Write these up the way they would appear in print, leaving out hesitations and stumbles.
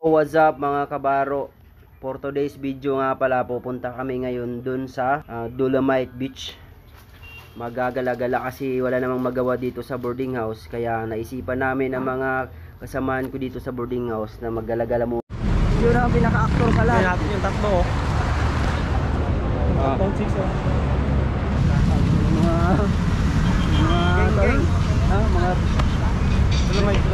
What's up mga kabaro? For today's video nga pala, pupunta kami ngayon dun sa Dolomite Beach. Magagala-gala kasi wala namang magawa dito sa boarding house. Kaya naisipan namin ang mga kasamahan ko dito sa boarding house na maggala-gala mo. Yun ang pinaka-actor pala. Kaya natin yung tatlo oh. Tatlong chicks oh. Mga Dolomite.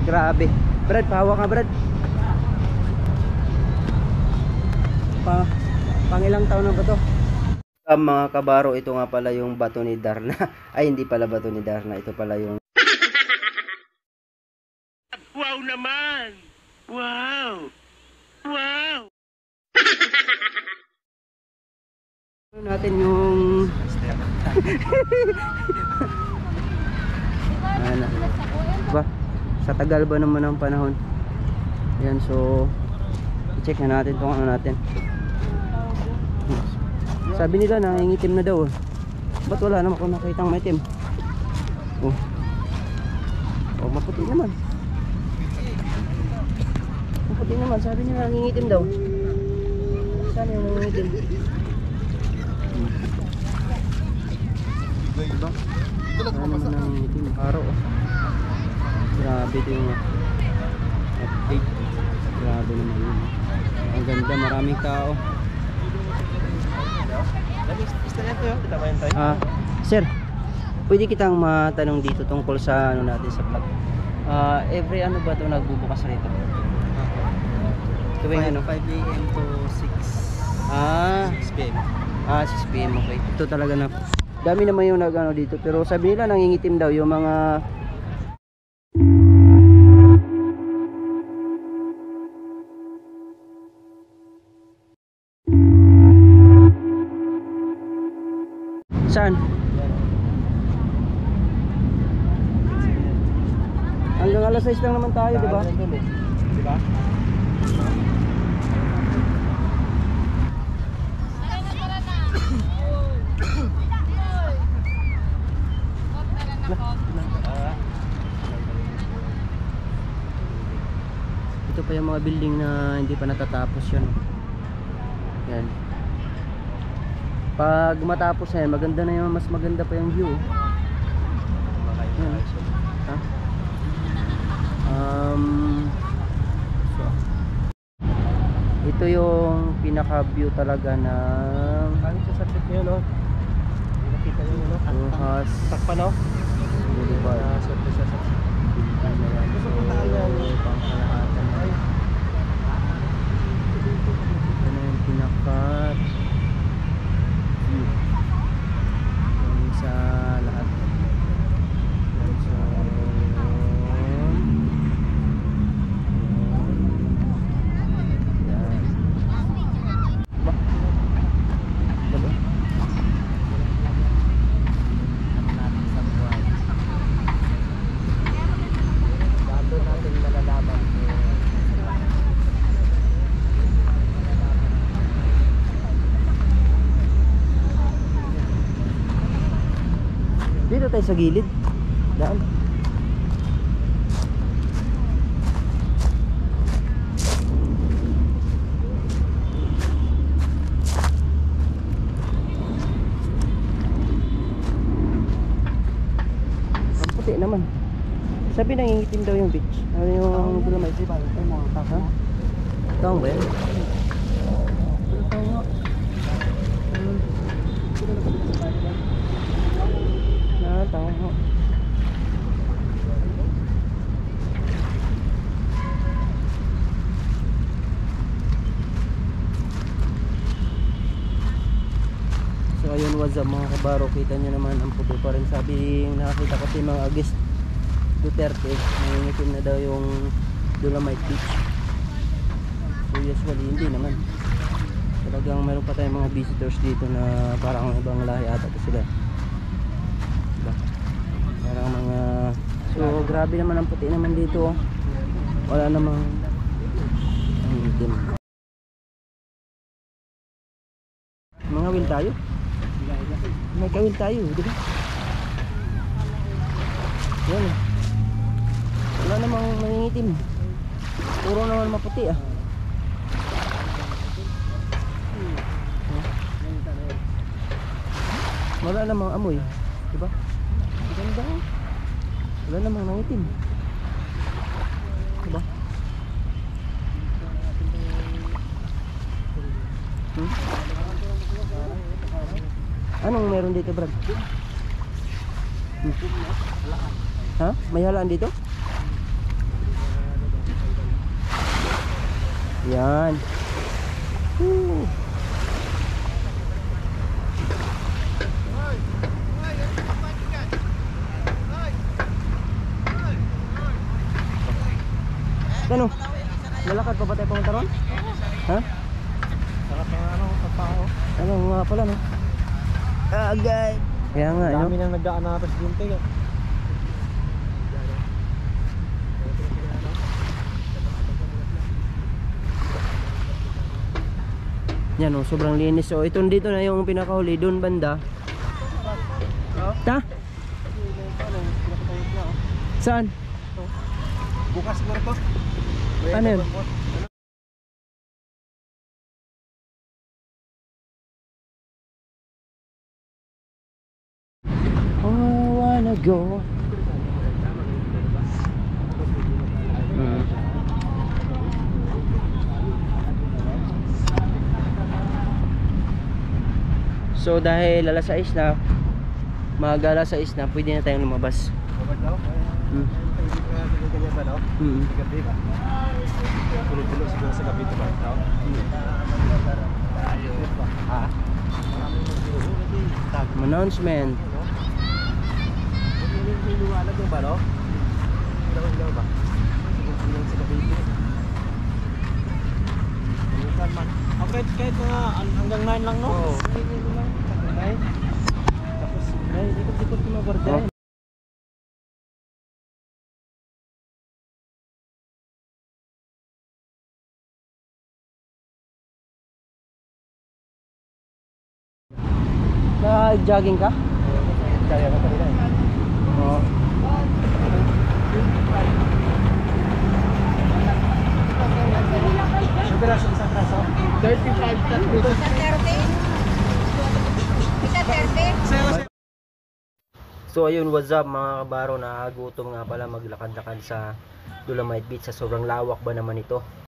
Grabe. Brad, pahawa ka Brad. Pangilang taon na ba to? Mga kabaro, ito nga pala yung bato ni Darna. Ay, hindi pala bato ni Darna. Ito pala yung... Wow naman! Wow! Wow! natin yung... ano ba? Sa tagal ba naman ang panahon? Yan, so i-check na natin kung ano natin. Sabi nila nangingitim na daw. Ba't wala naman akong nakitang may itim? Oh, maputi naman. Maputi naman, sabi nila nangingitim daw. Saan yung nangingitim? Diba? Ano naman nangingitim? Araw oh. Grabe ito yung update. Grabe naman yun. Ang ganda, maraming tao. Sir, pwede kitang matanong dito tungkol sa ano natin sa vlog. Every ano ba ito nagbubukas rito? Tuwing ano? 5 AM to 6 PM. 6 PM, okay. Ito talaga na dami naman yung nagano dito, pero sabi nila nangingitim daw yung mga saan? Hanggang alas 6 lang naman tayo, di ba? Di ba? Ito pa yung mga building na hindi pa natatapos yun. Yan. Pag matapos na yan, maganda na yun, mas maganda pa yung view. Yan. Ha? So, ito yung pinaka view talaga ng Kali sa subject nyo no? Nakita nyo no? Rojas Takpa no? Boulevard. Sorte sa subject. So, pangkalahatan na. Ito na yung pinaka view yung sa lahat. Yan, so yan. Ba? Diba? Bago natin malalaman dito tayo sa gilid. Daan. Ang puti naman. Sabi nangingitim daw yung beach. Ano yung Dolomite? Diba? Ito yung mga taka. Taong ba yan? Taho. So ayun, what's up mga kabaro, kita nyo naman ang puti pa rin. Sabi, nakakita ko si mga Agis Duterte, nangingitim na daw yung Dolomite Beach. So usually hindi naman. Talagang meron pa tayong mga visitors dito na parang ibang lahi ata to sila. Parang mga... So grabe naman ang puti naman dito. Wala namang ang itim. Mga wheel tayo. May kawil tayo, di ba? Yan eh. Wala namang nangingitim. Puro naman maputi ah. Wala namang amoy, di ba? Ganda oh. Wala namang nangitim. Di ba? Hmm? Anong meron dito, Brad? Hmm. Ha? May halaan dito? Yan. Woo. Ano? Lalakad pa ba tayo pumunta ron? Ha? Sarap ng ano, kapao. Ano nga pala no? Agay. Kaya nga, Dami no? nang nagdaan na presidente. Yan oh, sobrang linis. So ito dito na yung pinakahuli doon banda. Ta? Saan? Bukas siguro to. Ano yun? Oh, I wanna go. So dahil alas 6 na, maaga alas 6 na, pwede na tayong lumabas. Babad daw. Ganyan ba daw? Gabi ba? Tulo-tulo siguro sa gabi ito ba? Ha? Announcement. Liwanag yung ba, no? Ilaw ba? Ilaw sa gabi ito. Average kahit mga hanggang 9 lang, no? Oo. Tapos, ikot-ikot yung mga gwardiya. Nag-jogging ka? Kaya ka kanina eh. Oo. Isang kaso? 35 tatlo. So ayun, what's up mga kabaro, nakagutom nga pala maglakad-lakad sa Dolomite Beach sa sobrang lawak ba naman ito.